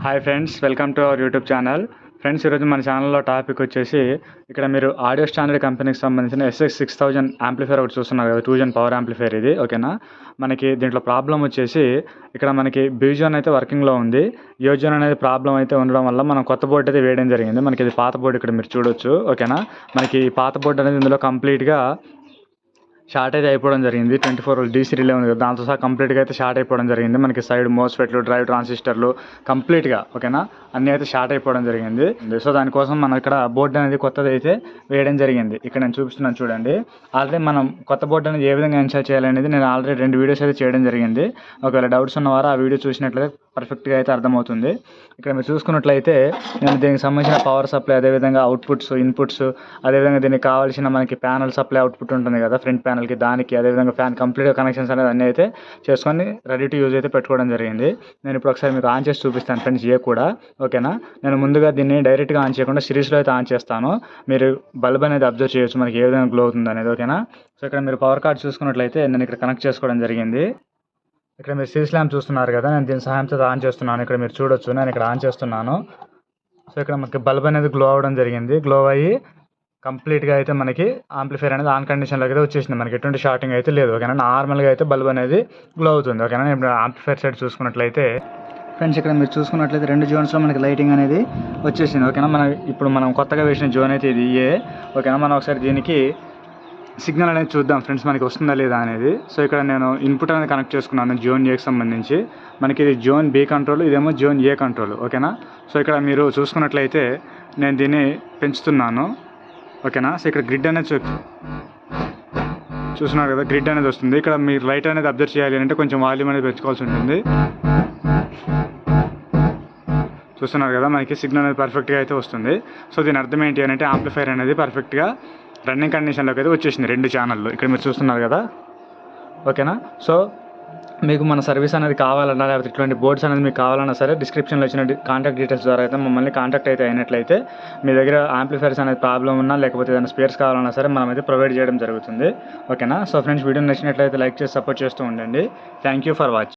Hi friends, welcome to our YouTube channel. Friends, ఈరోజు మన ఛానల్లో టాపిక్ వచ్చేసి ఇక్కడ మీరు ఆడియో స్టాండర్డ్ కంపెనీకి సంబంధించిన ss6000 యాంప్లిఫైర్ ఒకటి చూస్తున్నారు కదా, 2 జన్ పవర్ యాంప్లిఫైర్ ఇది. ఓకేనా, మనకి దీంట్లో ప్రాబ్లం వచ్చేసి ఇక్కడ మనకి బీజోన్ అయితే వర్కింగ్లో ఉంది, యోజోన్ అనేది ప్రాబ్లం అయితే ఉండడం వల్ల మనం కొత్త బోర్డు అయితే వేయడం జరిగింది. మనకి ఇది పాత బోర్డు ఇక్కడ మీరు చూడొచ్చు. ఓకేనా, మనకి ఈ పాత బోర్డు అనేది ఇందులో కంప్లీట్గా షార్టేజ్ అయిపోవడం జరిగింది. 24 వోల్ట్ DC రిలే ఉంది కదా, దాంతో సహా కంప్లీట్గా అయితే షార్ట్ అయిపోవడం జరిగింది. మనకి సైడ్ మోస్ఫెట్లు, డ్రైవ్ ట్రాన్సిస్టర్లు కంప్లీట్గా ఓకేనా అన్నీ అయితే షార్ట్ అయిపోవడం జరిగింది. సో దానికోసం మనం ఇక్కడ బోర్డు అనేది కొత్తది అయితే వేయడం జరిగింది. ఇక్కడ నేను చూపిస్తున్నాను చూడండి. ఆల్రెడీ మనం కొత్త బోర్డు అనేది ఏ విధంగా ఇన్స్టాల్ చేయాలనేది నేను ఆల్రెడీ 2 వీడియోస్ అయితే చేయడం జరిగింది. ఒకవేళ డౌట్స్ ఉన్నవారు ఆ వీడియో చూసినట్లయితే పర్ఫెక్ట్గా అయితే అర్థమవుతుంది. ఇక్కడ మీరు చూసుకున్నట్లయితే నేను దీనికి సంబంధించిన పవర్ సప్లై, అదేవిధంగా అవుట్పుట్స్, ఇన్పుట్స్, అదేవిధంగా దీనికి కావాల్సిన మనకి ప్యానల్ సప్లై అవుట్పుట్ ఉంటుంది కదా ఫ్రంట్ ప్యానల్కి, దానికి అదేవిధంగా ఫ్యాన్ కంప్లీట్గా కనెక్షన్స్ అనేది అన్నీ అయితే చేసుకొని రెడీ టు యూజ్ అయితే పెట్టుకోవడం జరిగింది. నేను ఇప్పుడు ఒకసారి మీకు ఆన్ చేసి చూపిస్తాను ఫ్రెండ్స్, ఏ కూడా ఓకేనా. నేను ముందుగా దీన్ని డైరెక్ట్గా ఆన్ చేయకుండా సిరీస్లో అయితే ఆన్ చేస్తాను. మీరు బల్బ్ అనేది అబ్జర్వ్ చేయొచ్చు మనకి ఏ విధంగా గ్లో అవుతుంది అనేది. ఓకేనా, సో ఇక్కడ మీరు పవర్ కార్డ్ చూసుకున్నట్లయితే నేను ఇక్కడ కనెక్ట్ చేసుకోవడం జరిగింది. ఇక్కడ మీరు సిరీస్ ల్యాంప్ చూస్తున్నారు కదా, నేను దీని సహాయంతో ఆన్ చేస్తున్నాను. ఇక్కడ మీరు చూడొచ్చు, నేను ఇక్కడ ఆన్ చేస్తున్నాను. సో ఇక్కడ మనకి బల్బ్ అనేది గ్లో అవ్వడం జరిగింది. గ్లో అయ్యి కంప్లీట్గా అయితే మనకి ఆంప్లిఫైర్ అనేది ఆన్ కండిషన్లోకి అయితే వచ్చేసింది. మనకి ఎటువంటి షార్టింగ్ అయితే లేదు. ఓకేనా, నార్మల్గా అయితే బల్బ్ అనేది గ్లో అవుతుంది. ఓకేనా, ఇప్పుడు ఆంప్లిఫైర్ సైడ్ చూసుకున్నట్లయితే ఫ్రెండ్స్, ఇక్కడ మీరు చూసుకున్నట్లయితే 2 జోన్స్లో మనకి లైటింగ్ అనేది వచ్చేసింది. ఓకేనా, మనం కొత్తగా వేసిన జోన్ అయితే ఇది ఓకేనా. మనం ఒకసారి దీనికి సిగ్నల్ అనేది చూద్దాం ఫ్రెండ్స్, మనకి వస్తుందా లేదా అనేది. సో ఇక్కడ నేను ఇన్పుట్ అనేది కనెక్ట్ చేసుకున్నాను జోన్ ఏకి సంబంధించి. మనకి ఇది జోన్ బి కంట్రోల్, ఇదేమో జోన్ ఏ కంట్రోల్. ఓకేనా, సో ఇక్కడ మీరు చూసుకున్నట్లయితే నేను దీన్ని పెంచుతున్నాను. ఓకేనా, సో ఇక్కడ గ్రిడ్ అనేది చూస్తున్నారు కదా, గ్రిడ్ అనేది వస్తుంది. ఇక్కడ మీరు లైట్ అనేది అబ్జర్వ్ చేయాలి అంటే కొంచెం వాల్యూమ్ అనేది పెంచుకోవాల్సి ఉంటుంది. చూస్తున్నారు కదా, మనకి సిగ్నల్ అనేది పర్ఫెక్ట్గా అయితే వస్తుంది. సో దీని అర్థం ఏంటి అని అంటే ఆంప్లిఫైర్ అనేది పర్ఫెక్ట్గా రన్నింగ్ కండిషన్లోకి అయితే వచ్చేసింది 2 ఛానళ్ళు. ఇక్కడ మీరు చూస్తున్నారు కదా. ఓకేనా, సో మీకు మన సర్వీస్ అనేది కావాలన్నా, లేకపోతే ఇటువంటి బోర్డ్స్ అనేది మీకు కావాలన్నా సరే డిస్క్రిప్షన్లో వచ్చిన కాంటాక్ట్ డీటెయిల్స్ ద్వారా అయితే మమ్మల్ని కాంటాక్ట్ అయితే అయినట్లయితే మీ దగ్గర యాంప్లిఫైర్స్ అనేది ప్రాబ్లం ఉన్నా, లేకపోతే ఏదైనా స్పేర్స్ కావాలన్నా సరే మనం అయితే ప్రొవైడ్ చేయడం జరుగుతుంది. ఓకేనా, సో ఫ్రెండ్స్, వీడియో నచ్చినట్లయితే లైక్ చేసి సపోర్ట్ చేస్తూ ఉండండి. Thank you for watching.